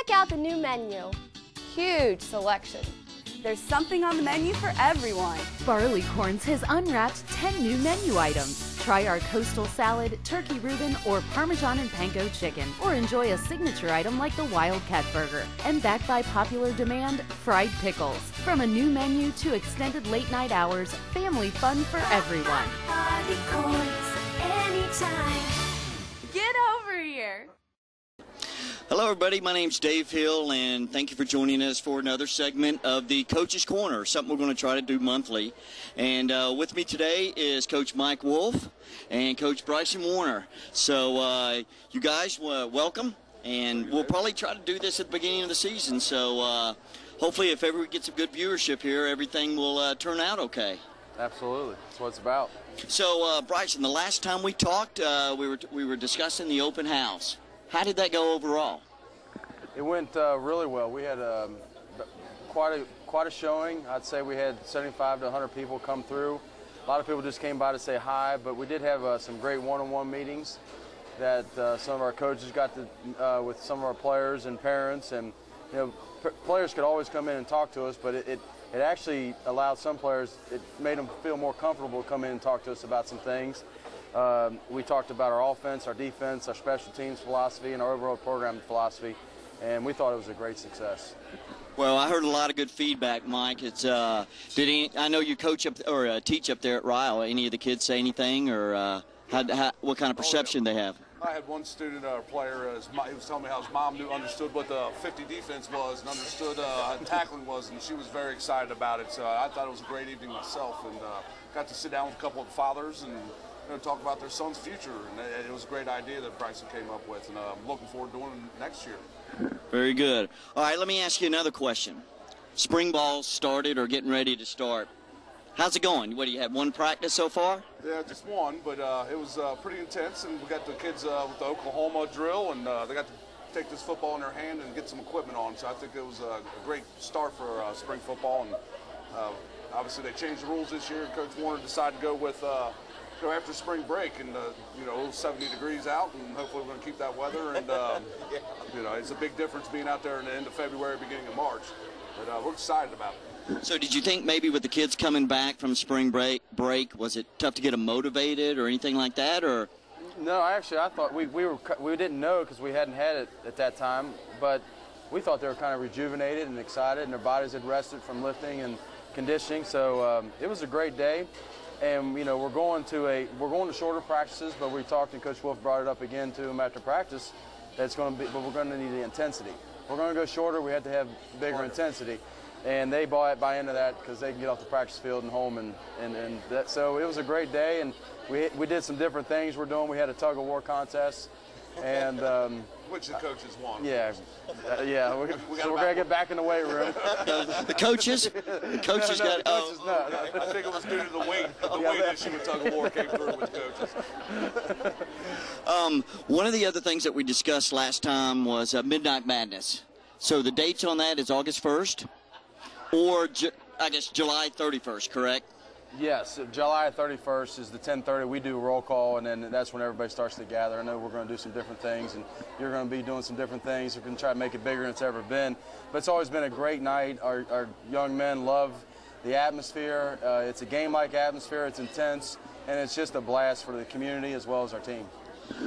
Check out the new menu. Huge selection. There's something on the menu for everyone. Barleycorns has unwrapped 10 new menu items. Try our coastal salad, turkey Reuben, or Parmesan and panko chicken. Or enjoy a signature item like the Wildcat Burger. And backed by popular demand, fried pickles. From a new menu to extended late night hours, family fun for everyone. Barleycorns, anytime. Get over here. Hello, everybody. My name's Dave Hill, and thank you for joining us for another segment of the Coach's Corner, something we're going to try to do monthly. And with me today is Coach Mike Wolf and Coach Bryson Warner. So you guys, welcome, and we'll probably try to do this at the beginning of the season. So hopefully if ever we get some good viewership here, everything will turn out okay. Absolutely. That's what it's about. So, Bryson, the last time we talked, we were discussing the open house. How did that go overall? It went really well. We had quite a showing. I'd say we had 75 to 100 people come through. A lot of people just came by to say hi, but we did have some great one-on-one meetings that some of our coaches got to with some of our players and parents. And you know, players could always come in and talk to us, but it actually allowed some players, it made them feel more comfortable to come in and talk to us about some things. We talked about our offense, our defense, our special teams philosophy, and our overall program philosophy, and we thought it was a great success. Well, I heard a lot of good feedback, Mike. It's I know you coach up or teach up there at Ryle. Any of the kids say anything, or what kind of perception they have? I had one student or player, he was telling me how his mom understood what the 50 defense was and understood how tackling was, and she was very excited about it. So I thought it was a great evening myself, and got to sit down with a couple of fathers and talk about their son's future, and it was a great idea that Bryson came up with, and I'm looking forward to doing it next year. Very good. All right, let me ask you another question. Spring ball started or getting ready to start. How's it going? What, do you have one practice so far? Yeah, just one, but it was pretty intense, and we got the kids with the Oklahoma drill, and they got to take this football in their hand and get some equipment on, so I think it was a great start for spring football, and obviously they changed the rules this year, and Coach Warner decided to go after spring break, and it was 70 degrees out, and hopefully we're going to keep that weather, and it's a big difference being out there in the end of February, beginning of March, but we're excited about it. So did you think maybe with the kids coming back from spring break, was it tough to get them motivated or anything like that, or? No, actually I thought we didn't know because we hadn't had it at that time, but we thought they were kind of rejuvenated and excited, and their bodies had rested from lifting and conditioning, so it was a great day. And we're going to shorter practices, but we talked, and Coach Wolf brought it up again to him after practice. But we're going to need the intensity. If we're going to go shorter, we had to have bigger intensity, and they buy into that because they can get off the practice field and home, and that. So it was a great day, and we did some different things we're doing. We had a tug of war contest, and which the coaches won. Yeah, we're gonna get back in the weight room. The coaches got. No. I think it was due to the weight issue with tug of war came through with the coaches. One of the other things that we discussed last time was Midnight Madness. So the dates on that is August 1st, or I guess July 31st, correct? Yes, July 31st is the 10:30. We do a roll call, and then that's when everybody starts to gather. I know we're going to do some different things, and you're going to be doing some different things. We're going to try to make it bigger than it's ever been. But it's always been a great night. Our young men love the atmosphere. It's a game-like atmosphere. It's intense, and it's just a blast for the community as well as our team.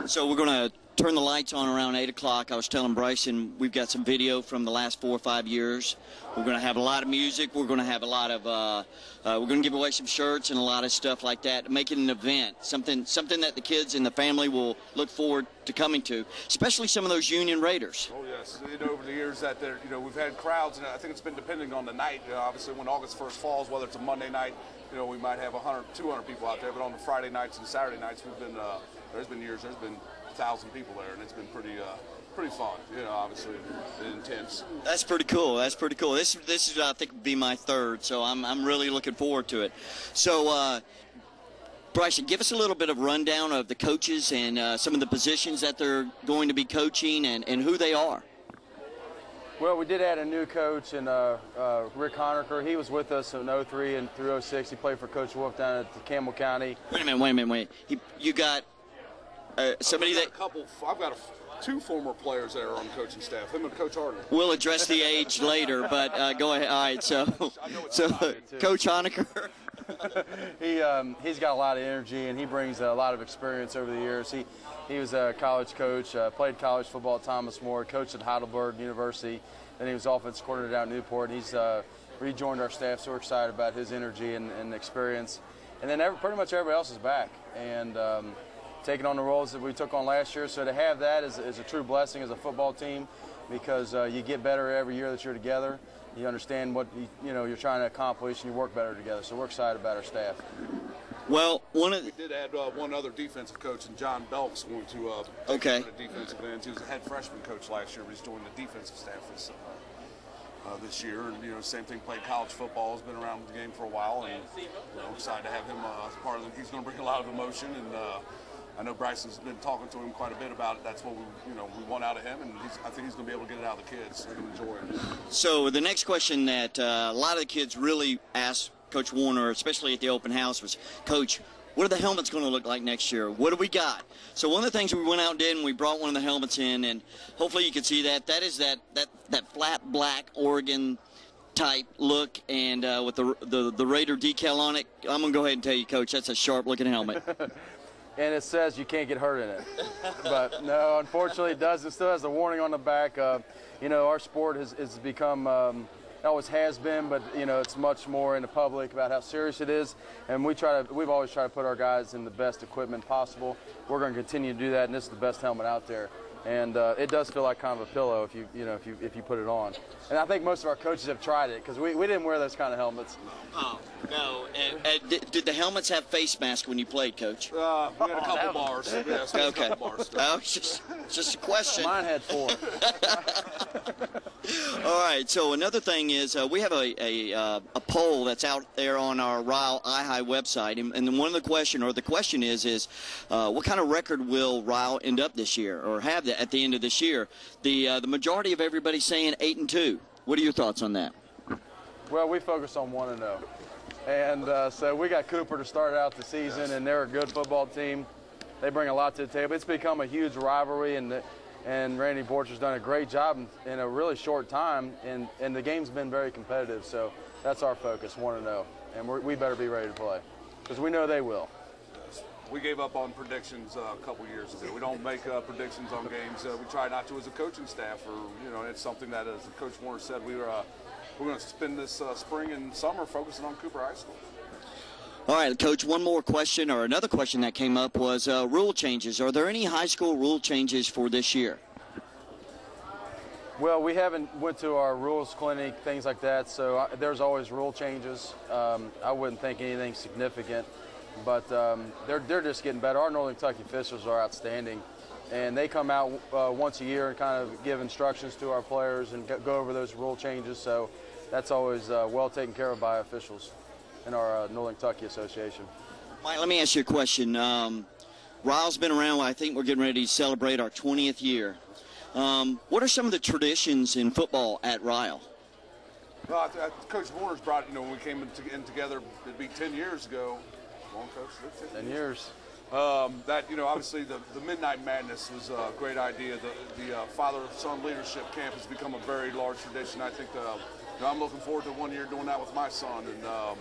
So we're going to turn the lights on around 8 o'clock. I was telling Bryson we've got some video from the last 4 or 5 years. We're going to have a lot of music. We're going to have a lot of we're going to give away some shirts and a lot of stuff like that to make it an event, something that the kids and the family will look forward to coming to, especially some of those Union Raiders. Oh, yes. Over the years that we've had crowds, and I think it's been depending on the night. Obviously, when August 1st falls, whether it's a Monday night, we might have 100, 200 people out there, but on the Friday nights and Saturday nights, there's been 1,000 people there, and it's been pretty fun. Obviously intense. That's pretty cool. This is I think would be my third, so I'm really looking forward to it. So Bryson, give us a little bit of rundown of the coaches and some of the positions that they're going to be coaching and who they are. Well, we did add a new coach, and Rick Honaker. He was with us in 03 and through 06. He played for Coach Wolf down at Campbell County. Wait a minute. You got somebody that. I've got two former players that are on the coaching staff, him and Coach Harden. We'll address the age later, but go ahead. All right, so Coach Honecker. He's got a lot of energy, and he brings a lot of experience over the years. He was a college coach, played college football at Thomas More, coached at Heidelberg University, then he was offensive coordinator down at Newport. He's rejoined our staff, so we're excited about his energy and experience. And then pretty much everybody else is back and taking on the roles that we took on last year. So to have that is a true blessing as a football team, because you get better every year that you're together. You understand what you're trying to accomplish, and you work better together. So we're excited about our staff. Well, we did add one other defensive coach, and John Belk's going to okay. The defensive ends. He was a head freshman coach last year, but he's joined the defensive staff this year. And same thing. Played college football, has been around the game for a while, and excited to have him as part of He's going to bring a lot of emotion, and I know Bryson's been talking to him quite a bit about it. That's what we want out of him, and I think he's going to be able to get it out of the kids. They're going to enjoy it. So the next question that a lot of the kids really asked Coach Warner, especially at the open house, was, Coach, what are the helmets going to look like next year? What do we got? So one of the things we went out and did, and we brought one of the helmets in, and hopefully you can see that. That is that flat black Oregon type look, and with the Raider decal on it. I'm going to go ahead and tell you, Coach, that's a sharp-looking helmet. And it says you can't get hurt in it. But no, unfortunately it does. It still has a warning on the back. Our sport has become, it always has been, but it's much more in the public about how serious it is. And we've always tried to put our guys in the best equipment possible. We're going to continue to do that, and this is the best helmet out there. And it does feel like kind of a pillow if you put it on. And I think most of our coaches have tried it, because we didn't wear those kind of helmets. Oh, no. Did the helmets have face masks when you played, Coach? We had a couple bars. Yeah, okay. A couple bars. Just a question. Mine had 4. All right, so another thing is we have a poll that's out there on our Ryle iHigh website, and the question is what kind of record will Ryle end up this year, or have at the end of this year? The majority of everybody saying 8-2. What are your thoughts on that? Well, we focus on 1-0, and so we got Cooper to start out the season, and they're a good football team. They bring a lot to the table. It's become a huge rivalry, and Randy Borcher's done a great job in a really short time, and the game's been very competitive. So that's our focus, 1-0, and we better be ready to play, because we know they will. We gave up on predictions a couple years ago. We don't make predictions on games. We try not to as a coaching staff, or it's something that, as Coach Warner said, we're going to spend this spring and summer focusing on Cooper High School. All right, Coach, one more question, or another question that came up was rule changes. Are there any high school rule changes for this year? Well, we haven't went to our rules clinic, things like that, so there's always rule changes. I wouldn't think anything significant, but they're just getting better. Our Northern Kentucky officials are outstanding, and they come out once a year and kind of give instructions to our players and go over those rule changes, so that's always well taken care of by officials in our Northern Kentucky Association. Mike, let me ask you a question. Ryle's been around. I think we're getting ready to celebrate our 20th year. What are some of the traditions in football at Ryle? Well, Coach Warner's brought, when we came in together, it'd be 10 years ago. Come on, Coach. 10 years. Obviously the Midnight Madness was a great idea. The father-son leadership camp has become a very large tradition. I think I'm looking forward to one year doing that with my son, and the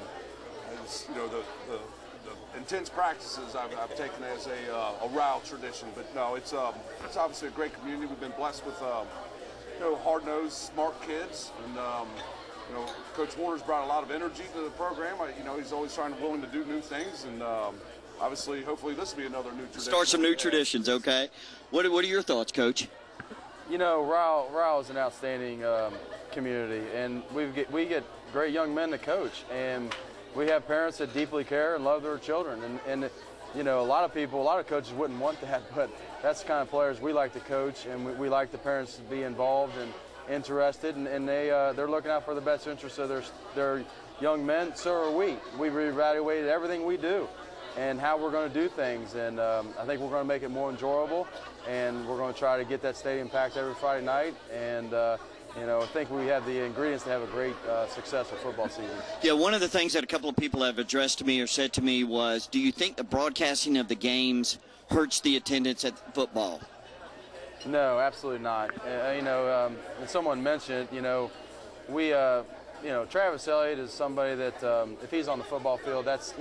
intense practices I've taken as a Ryle tradition. But no, it's obviously a great community. We've been blessed with hard-nosed, smart kids, and Coach Warner's brought a lot of energy to the program. He's always willing to do new things, and obviously, hopefully, this will be another new tradition. Start some new traditions, okay? What are your thoughts, Coach? Ryle is an outstanding community, and we get great young men to coach, and we have parents that deeply care and love their children, and a lot of coaches wouldn't want that, but that's the kind of players we like to coach, and we like the parents to be involved and interested, and they're looking out for the best interests of their young men. So are we. We've reevaluated everything we do and how we're going to do things, and I think we're going to make it more enjoyable, and we're going to try to get that stadium packed every Friday night, and I think we have the ingredients to have a great, successful football season. Yeah, one of the things that a couple of people have addressed to me or said to me was, do you think the broadcasting of the games hurts the attendance at football? No, absolutely not. And someone mentioned, we, Travis Elliott is somebody that if he's on the football field, that's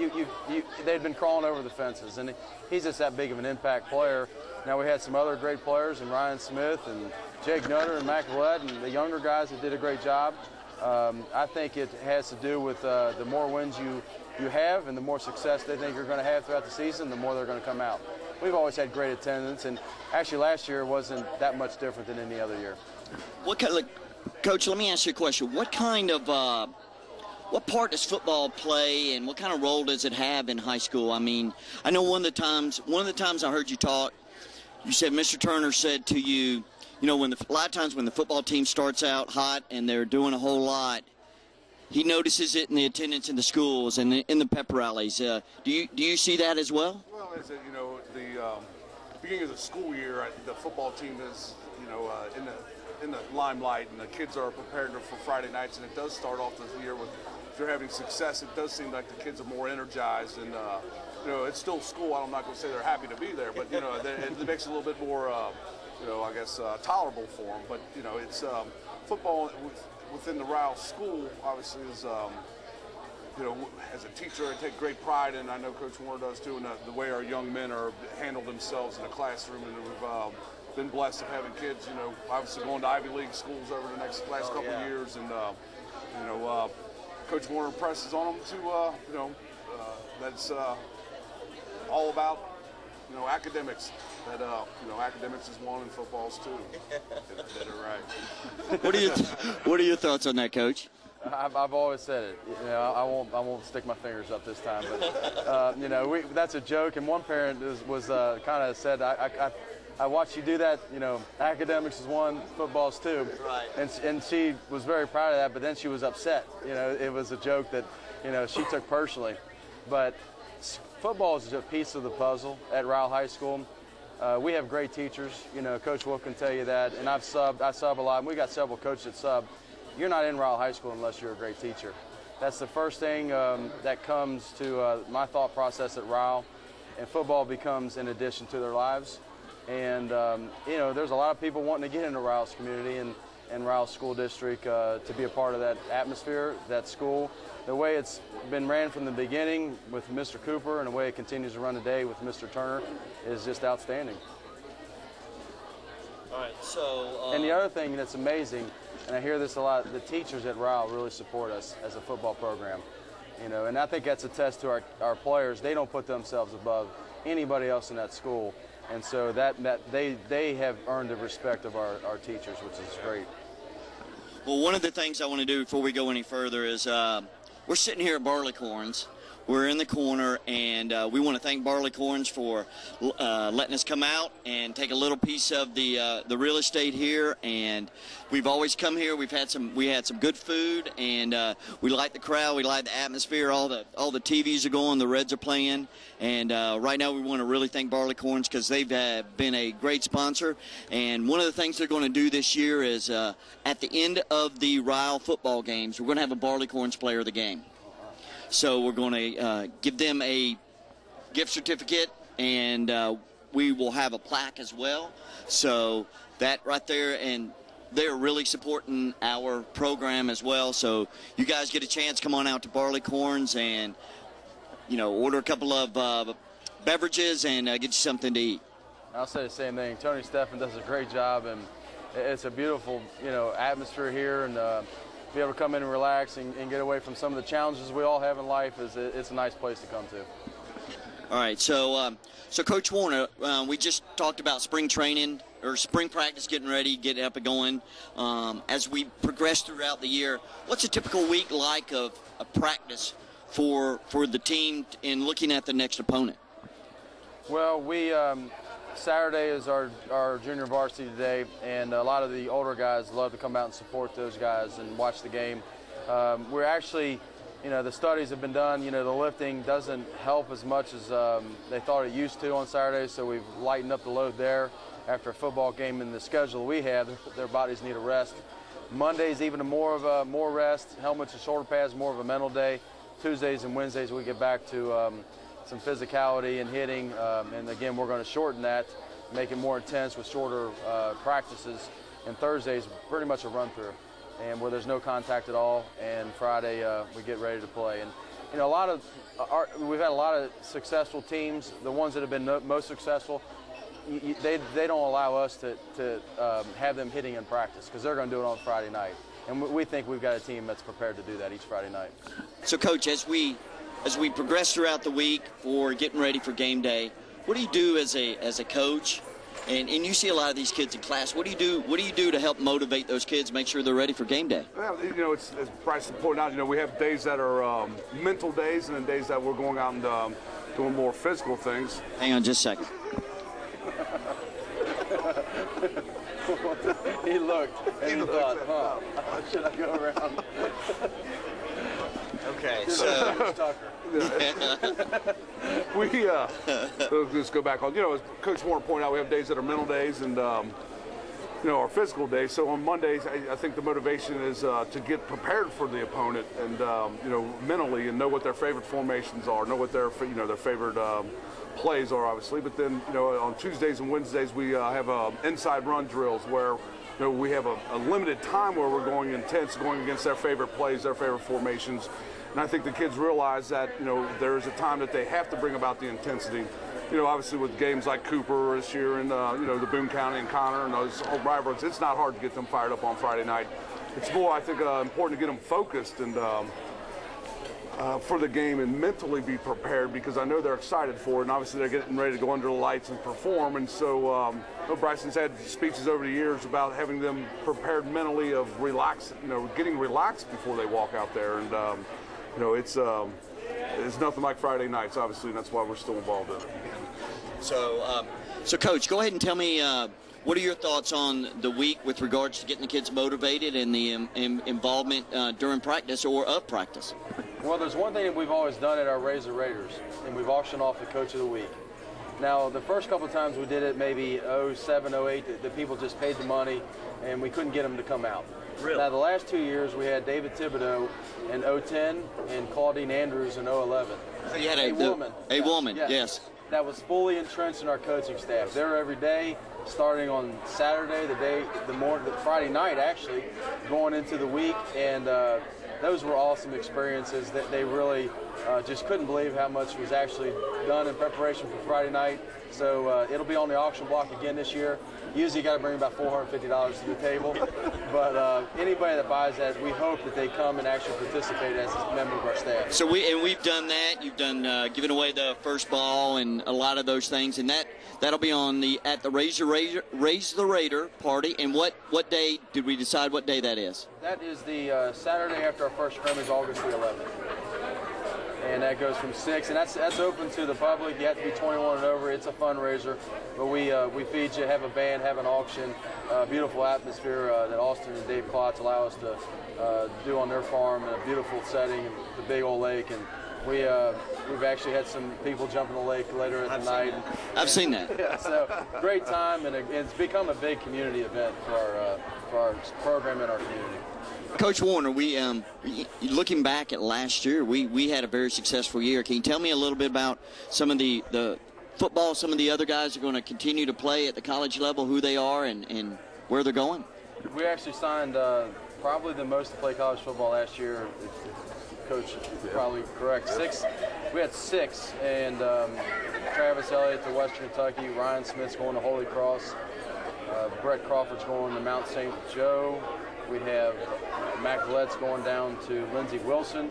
they've been crawling over the fences, and he's just that big of an impact player. Now we had some other great players, and Ryan Smith and Jake Nutter and Mac Willett and the younger guys that did a great job. I think it has to do with the more wins you have and the more success they think you're going to have throughout the season, the more they're going to come out. We've always had great attendance, and actually last year wasn't that much different than any other year. Coach, let me ask you a question. What kind of what part does football play, and what kind of role does it have in high school? I mean, I know one of the times I heard you talk, you said Mr. Turner said to you, a lot of times when the football team starts out hot and they're doing a whole lot, he notices it in the attendance in the schools and in the pep rallies. Do you see that as well? Well, as the beginning of the school year, the football team is in the limelight, and the kids are prepared for Friday nights, and it does start off the year with, if they're having success, it does seem like the kids are more energized, and it's still school. I'm not going to say they're happy to be there, but it makes it a little bit more I guess tolerable for them. But it's football within the Ryle school obviously is as a teacher I take great pride in. I know Coach Warner does too, in the way our young men are handle themselves in the classroom, and we've been blessed of having kids obviously going to Ivy League schools over the last couple of years, and Coach Warner presses on them to that's all about academics. That academics is one, and football's two. That are right. What are your thoughts on that, Coach? I've always said it. I won't stick my fingers up this time, but that's a joke. And one parent was kind of said, I watched you do that. Academics is one, football's two. Right. And she was very proud of that, but then she was upset. It was a joke that she took personally. But football is a piece of the puzzle at Ryle High School. We have great teachers. Coach Wolf can tell you that. And I sub a lot. And we got several coaches that sub. You're not in Ryle High School unless you're a great teacher. That's the first thing that comes to my thought process at Ryle. And football becomes an addition to their lives. And, there's a lot of people wanting to get into Ryle's community and Ryle's school district to be a part of that atmosphere, that school. The way it's been ran from the beginning with Mr. Cooper and the way it continues to run today with Mr. Turner is just outstanding. All right, so... and the other thing that's amazing, and I hear this a lot, the teachers at Ryle really support us as a football program. And I think that's a test to our players. They don't put themselves above anybody else in that school. And so that they have earned the respect of our teachers, which is great. Well, one of the things I want to do before we go any further is we're sitting here at Barleycorns. We're in the corner, and we want to thank Barleycorns for letting us come out and take a little piece of the real estate here. And we've always come here. We had some good food, and we like the crowd. We like the atmosphere. All the TVs are going. The Reds are playing, and right now we want to really thank Barleycorns because they've been a great sponsor. And one of the things they're going to do this year is at the end of the Ryle football games, we're going to have a Barleycorns player of the game. So we're going to give them a gift certificate, and we will have a plaque as well. So that right there, and they're really supporting our program as well. So you guys get a chance, come on out to Barleycorns and, order a couple of beverages and get you something to eat. I'll say the same thing. Tony Steffen does a great job, and it's a beautiful, atmosphere here, and be able to come in and relax and get away from some of the challenges we all have in life. It's a nice place to come to. All right, so Coach Warner, we just talked about spring training or spring practice, getting ready, getting up and going. As we progress throughout the year, what's a typical week like of practice for the team in looking at the next opponent? Well, Saturday is our junior varsity day, and a lot of the older guys love to come out and support those guys and watch the game. We're actually, the studies have been done, the lifting doesn't help as much as they thought it used to on Saturdays, so we've lightened up the load there. After a football game in the schedule we have, their bodies need a rest. Mondays even more rest, helmets and shoulder pads, more of a mental day. Tuesdays and Wednesdays we get back to some physicality and hitting, and again we're going to shorten that make it more intense with shorter practices. And Thursday's pretty much a run-through, and where there's no contact at all. And Friday we get ready to play. And you know, we've had a lot of successful teams. The ones that have been most successful, they don't allow us to have them hitting in practice because they're going to do it on Friday night. And we think we've got a team that's prepared to do that each Friday night. So, Coach, as we progress throughout the week for getting ready for game day, what do you do as a coach? And you see a lot of these kids in class. What do you do? What do you do to help motivate those kids, make sure they're ready for game day? Well, you know, as Bryson pointed out, you know, we have days that are mental days, and then days that we're going out and doing more physical things. Hang on just a second. He looked and he thought, huh, should I go around? Okay, so we let's go back on. You know, as Coach Warren pointed out, we have days that are mental days and you know, our physical days. So on Mondays, I think the motivation is to get prepared for the opponent and you know, mentally, and know what their favorite formations are, know what their their favorite plays are, obviously. But then, you know, on Tuesdays and Wednesdays, we have inside run drills where, you know, we have a limited time where we're going intense, going against their favorite plays, their favorite formations. And I think the kids realize that, you know, there is a time that they have to bring about the intensity. You know, obviously with games like Cooper this year and, you know, the Boone County and Connor and those old rivals, it's not hard to get them fired up on Friday night. It's more, I think, important to get them focused and for the game and mentally be prepared, because I know they're excited for it, and obviously they're getting ready to go under the lights and perform. And so Bryson's had speeches over the years about having them prepared mentally of getting relaxed before they walk out there. And you know, it's nothing like Friday nights, obviously, and that's why we're still involved in it. So Coach, go ahead and tell me, what are your thoughts on the week with regards to getting the kids motivated and the involvement during practice or of practice? Well, there's one thing that we've always done at our Razor Raiders, and we've auctioned off the Coach of the Week. Now, the first couple of times we did it, maybe 07, 08, the people just paid the money, and we couldn't get them to come out. Really? Now, the last 2 years, we had David Thibodeau in 010 and Claudine Andrews in 011. So you had a woman. A woman, yes. That was fully entrenched in our coaching staff. They're every day, starting on Saturday, the Friday night, actually, going into the week, and those were awesome experiences that they really just couldn't believe how much was actually done in preparation for Friday night. So it'll be on the auction block again this year. Usually you got to bring about $450 to the table, but anybody that buys that, we hope that they come and actually participate as a member of our staff. So we've done that. You've done giving away the first ball and a lot of those things, and that'll be on at the Raise the Raider party. And what day did we decide? What day that is? That is the Saturday after our first scrimmage, August the 11th. And that goes from 6, and that's open to the public. You have to be 21 and over. It's a fundraiser, but we feed you, have a band, have an auction, beautiful atmosphere that Austin and Dave Klotz allow us to do on their farm in a beautiful setting, the big old lake. And we've actually had some people jump in the lake later at the night. I've seen that. Yeah, so great time, and it's become a big community event for our program in our community. Coach Warner, we looking back at last year, we had a very successful year. Can you tell me a little bit about some of the football, some of the other guys are going to continue to play at the college level, who they are and where they're going? We actually signed probably the most to play college football last year. Coach is probably correct. 6. We had 6, and Travis Elliott to Western Kentucky, Ryan Smith's going to Holy Cross, Brett Crawford's going to Mount St. Joe. We have Mac Vlet's going down to Lindsey Wilson.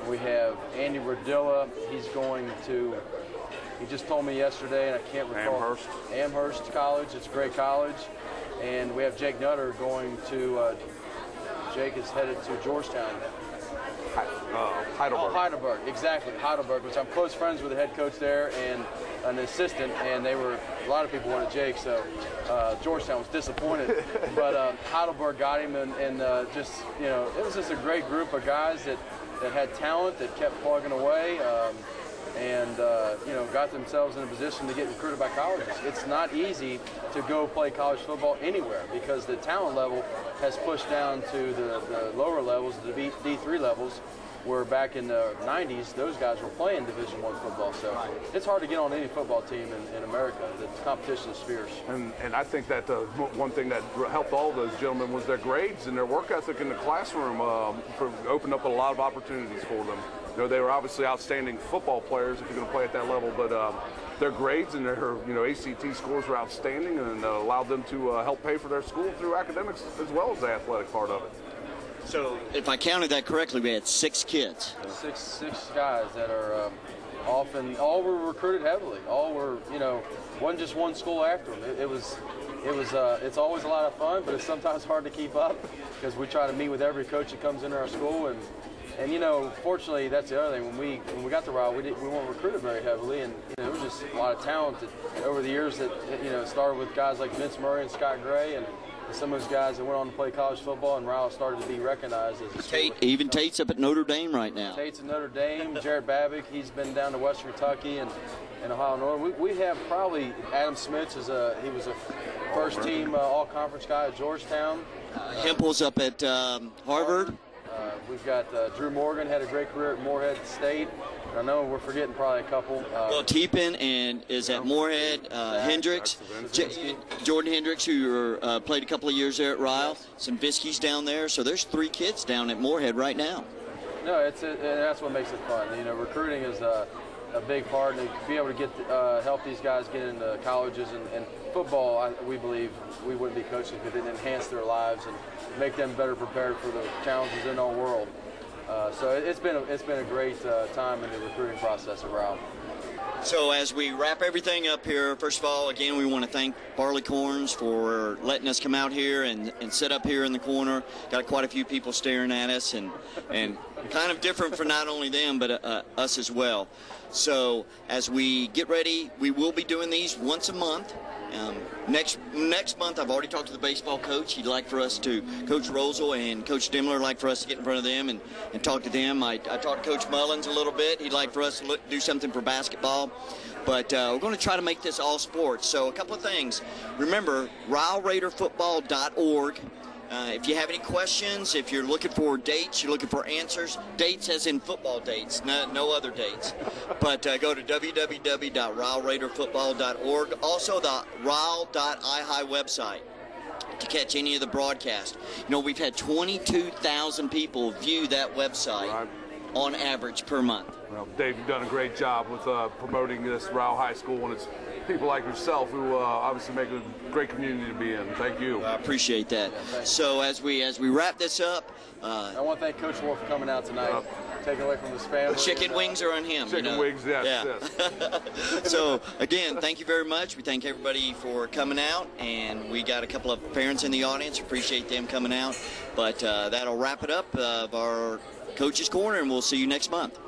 We have Andy Rodilla. He's going to, he just told me yesterday, and I can't recall. Amherst College. It's a great college. And we have Jake Nutter going to, Jake is headed to Georgetown. Heidelberg. Oh, Heidelberg, exactly, Heidelberg, which I'm close friends with the head coach there and an assistant, and a lot of people wanted Jake, so Georgetown was disappointed, but Heidelberg got him, and just, you know, it was just a great group of guys that had talent, that kept plugging away, and you know, got themselves in a position to get recruited by colleges. It's not easy to go play college football anywhere because the talent level has pushed down to the lower levels, the D3 levels, where back in the 90s, those guys were playing Division I football. So it's hard to get on any football team in America. The competition is fierce. And I think that one thing that helped all those gentlemen was their grades and their work ethic in the classroom. Opened up a lot of opportunities for them. You know, they were obviously outstanding football players if you're going to play at that level, but their grades and their ACT scores were outstanding and allowed them to help pay for their school through academics as well as the athletic part of it. So, if I counted that correctly, we had 6 kids. Six guys that are all were recruited heavily. All were, wasn't just one school after them. It's always a lot of fun, but it's sometimes hard to keep up because we try to meet with every coach that comes into our school and fortunately, that's the other thing. When we got to Ryle, we weren't recruited very heavily, and there was just a lot of talent over the years that started with guys like Vince Murray and Scott Gray, and some of those guys that went on to play college football, and Ryle started to be recognized as a school. Tate's up at Notre Dame right now. Tate's at Notre Dame. Jared Babick, he's been down to Western Kentucky and Ohio Northern. We have probably Adam Smith he was a first-team all-conference guy at Georgetown. Hempel's up at Harvard. We've got Drew Morgan, had a great career at Morehead State. And I know we're forgetting probably a couple. Well, Teepin and is at Morehead. Hendricks, Jordan Hendricks, who played a couple of years there at Ryle. Some Viskeys down there. So there's 3 kids down at Morehead right now. No, and that's what makes it fun. Recruiting is a big part, and to be able to get help these guys get into colleges and football. We believe we wouldn't be coaching if it didn't enhance their lives and make them better prepared for the challenges in our world. So it's been a great time in the recruiting process at Ryle. So as we wrap everything up here, first of all, again, we want to thank Barleycorns for letting us come out here and sit up here in the corner. Got quite a few people staring at us and kind of different for not only them but us as well. So as we get ready, we will be doing these once a month. Next month, I've already talked to the baseball coach. He'd like for us to, Coach Rosel and Coach Dimmler, like for us to get in front of them and talk to them. I talked to Coach Mullins a little bit. He'd like for us to do something for basketball. But we're going to try to make this all sports. So a couple of things. Remember, RyleRaiderFootball.org. If you have any questions, if you're looking for dates, you're looking for answers, dates as in football dates, no other dates. But go to www.RyleRaiderFootball.org. Also the Ryle.iHi website to catch any of the broadcast. We've had 22,000 people view that website on average per month. Well, Dave, you've done a great job with promoting this Ryle High School, and it's people like yourself who obviously make a great community to be in. Thank you. I appreciate that. So as we wrap this up, I want to thank Coach Wolf for coming out tonight. Taking away from his family. Chicken wings are on him. Chicken wings, yes. Yeah. So, again, thank you very much. We thank everybody for coming out, and we got a couple of parents in the audience. Appreciate them coming out. But that'll wrap it up of our Coach's Corner, and we'll see you next month.